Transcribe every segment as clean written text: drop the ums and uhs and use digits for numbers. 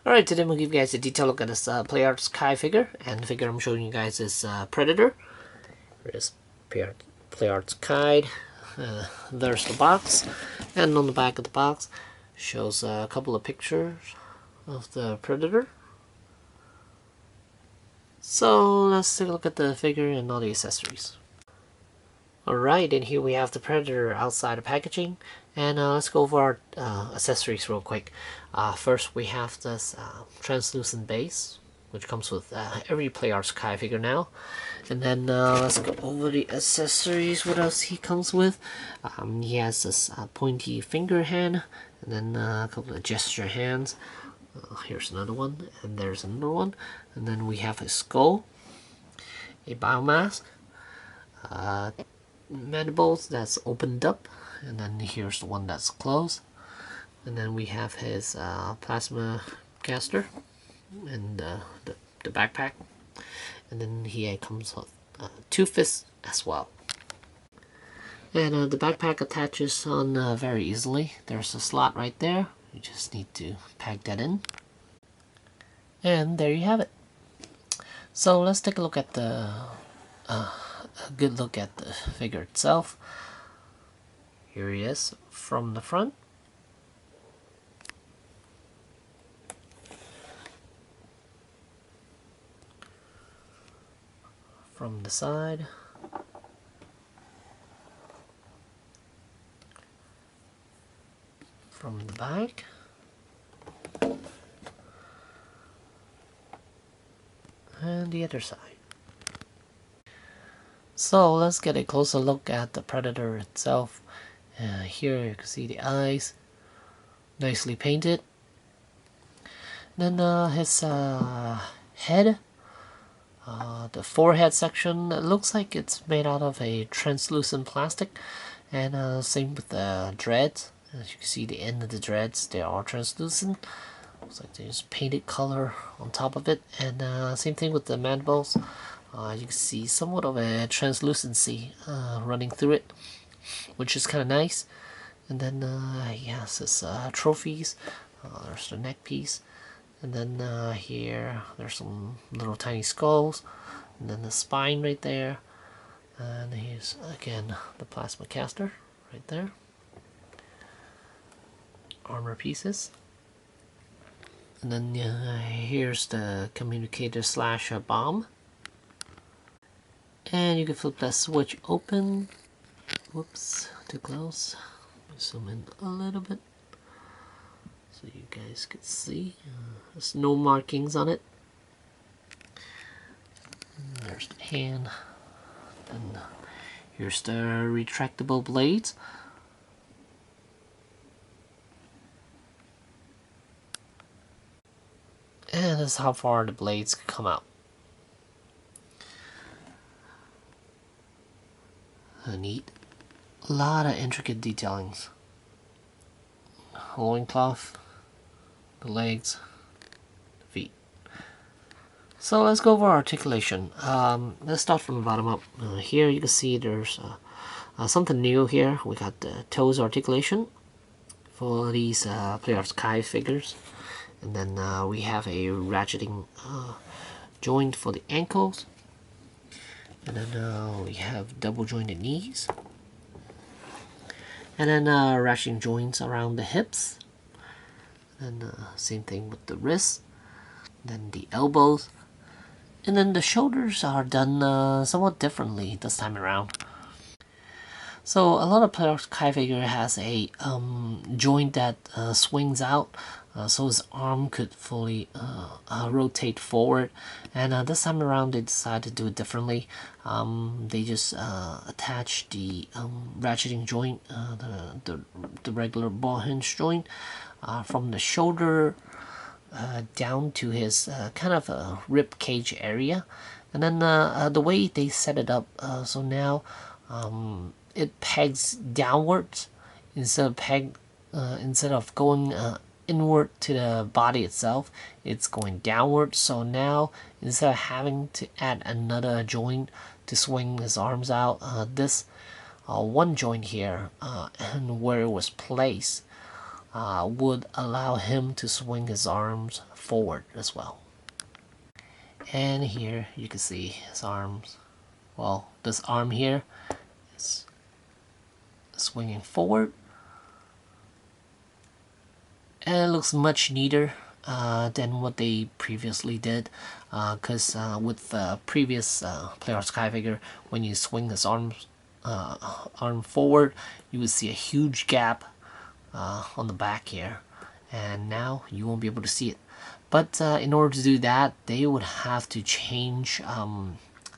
Alright, today I'm going to give you guys a detailed look at this PlayArt's Kai figure, and the figure I'm showing you guys is Predator. Here is PlayArt's Kai. There's the box, and on the back of the box shows a couple of pictures of the Predator. So let's take a look at the figure and all the accessories. Alright, and here we have the Predator outside of packaging, and let's go over our accessories real quick. First we have this translucent base, which comes with every PlayArt's Kai figure now. And then let's go over the accessories. What else he comes with? He has this pointy finger hand, and then a couple of gesture hands. Here's another one, and there's another one. And then we have a skull, a biomask, mandibles that's opened up, and then here's the one that's closed, and then we have his plasma caster and the backpack, and then he comes with 2 fists as well. And the backpack attaches on very easily. There's a slot right there. You just need to pack that in, and there you have it. So let's take a look at the a good look at the figure itself. Here he is from the front. From the side. From the back. And the other side. So let's get a closer look at the Predator itself. Here you can see the eyes, nicely painted. Then his head, the forehead section, it looks like it's made out of a translucent plastic. And same with the dreads. As you can see, the end of the dreads, they are translucent. Looks like there's painted color on top of it. And same thing with the mandibles. You can see somewhat of a translucency running through it, which is kind of nice. And then he has his trophies. There's the neck piece, and then here there's some little tiny skulls, and then the spine right there. And here's again the plasma caster right there. Armor pieces. And then here's the communicator slash bomb. And you can flip that switch open. Whoops, too close. Zoom in a little bit so you guys can see. There's no markings on it. And there's the hand. Then here's the retractable blades. And this is how far the blades can come out. Neat. A lot of intricate detailings. Loincloth, the legs, the feet. So let's go over articulation. Let's start from the bottom up. Here you can see there's something new here. We got the toes articulation for these PlayArt's Kai figures. And then we have a ratcheting joint for the ankles. And then we have double jointed knees. And then ratcheting joints around the hips. And same thing with the wrists. Then the elbows. And then the shoulders are done somewhat differently this time around. So a lot of PlayArt's Kai figure has a joint that swings out, so his arm could fully rotate forward. And this time around they decided to do it differently. They just attach the ratcheting joint, the regular ball hinge joint, from the shoulder down to his kind of rib cage area. And then the way they set it up, so now it pegs downwards instead of going inward to the body itself. It's going downward. So now instead of having to add another joint to swing his arms out, this one joint here and where it was placed would allow him to swing his arms forward as well. And here you can see his arms. Well, this arm here is swinging forward, and it looks much neater than what they previously did, because with the previous Player Sky figure, when you swing his arm forward, you would see a huge gap on the back here, and now you won't be able to see it. But in order to do that, they would have to change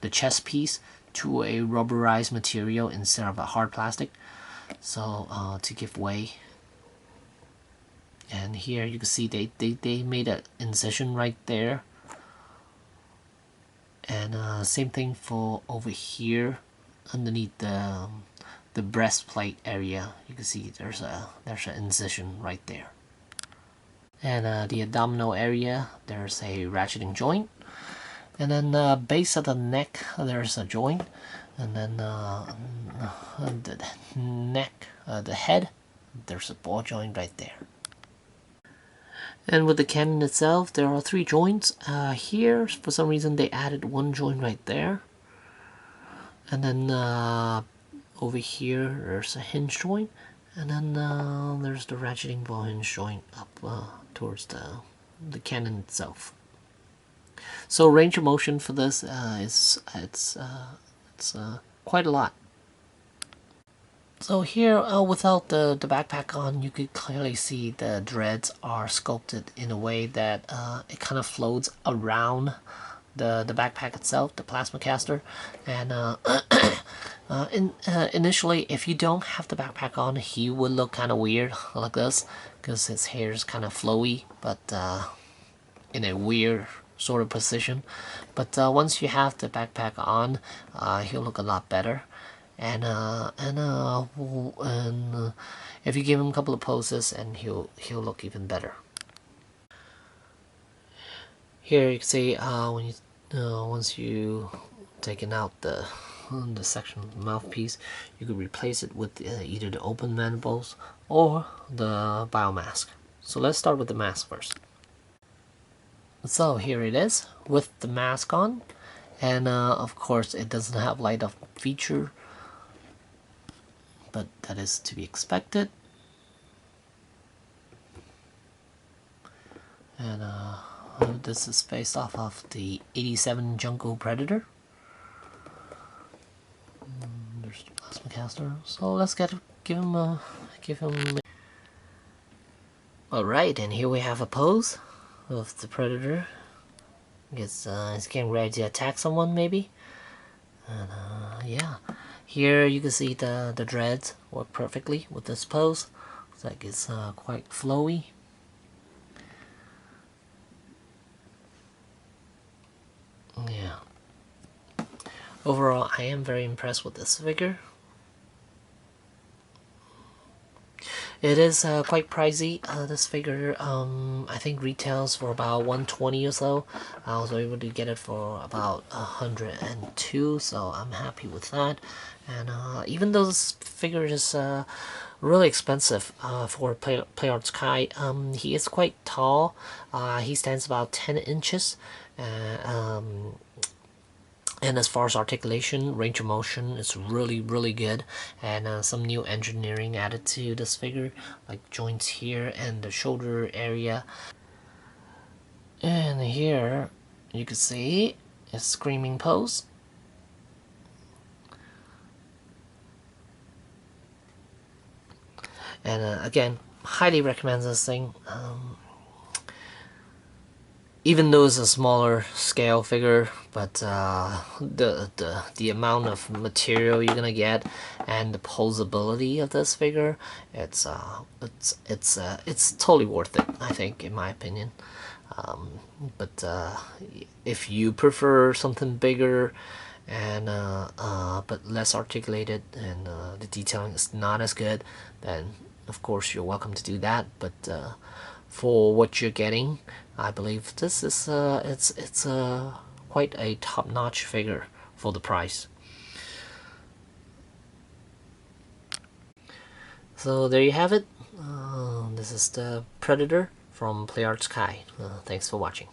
the chest piece to a rubberized material instead of a hard plastic, so to give way. And here you can see they made an incision right there, and same thing for over here underneath the breastplate area. You can see there's an incision right there. And the abdominal area, there's a ratcheting joint, and then base of the neck, there's a joint, and then the neck, the head, there's a ball joint right there. And with the cannon itself, there are 3 joints. Here, for some reason, they added 1 joint right there, and then over here, there's a hinge joint, and then there's the ratcheting ball hinge joint up towards the cannon itself. So range of motion for this is quite a lot. So here, without the backpack on, you could clearly see the dreads are sculpted in a way that it kind of floats around the backpack itself, the plasma caster. And initially, if you don't have the backpack on, he would look kind of weird like this, because his hair is kind of flowy, but in a weird sort of position. But once you have the backpack on, he'll look a lot better. And if you give him a couple of poses, and he'll look even better. Here you can see when you once you taken out the section of the mouthpiece, you could replace it with either the open mandibles or the biomask. So let's start with the mask first. So here it is with the mask on, and of course it doesn't have light up feature, but that is to be expected. And this is based off of the 87 Jungle Predator. There's the plasma caster. So let's give him. All right, and here we have a pose of the Predator. I guess he's getting ready to attack someone, maybe. And yeah, here you can see the dreads work perfectly with this pose. Looks like it's quite flowy. Yeah. Overall, I am very impressed with this figure. It is quite pricey. This figure, I think retails for about $120 or so. I was able to get it for about $102, so I'm happy with that. And even though this figure is really expensive for Player Sky, he is quite tall. He stands about 10 inches. And as far as articulation, range of motion is really good, and some new engineering added to this figure, like joints here and the shoulder area. And here you can see a screaming pose. And again, highly recommend this thing. Even though it's a smaller scale figure, but the amount of material you're gonna get and the posability of this figure, it's totally worth it, I think, in my opinion. But if you prefer something bigger and but less articulated, and the detailing is not as good, then of course you're welcome to do that. But for what you're getting, I believe this is it's quite a top-notch figure for the price. So there you have it. this is the Predator from Play Art Sky. Thanks for watching.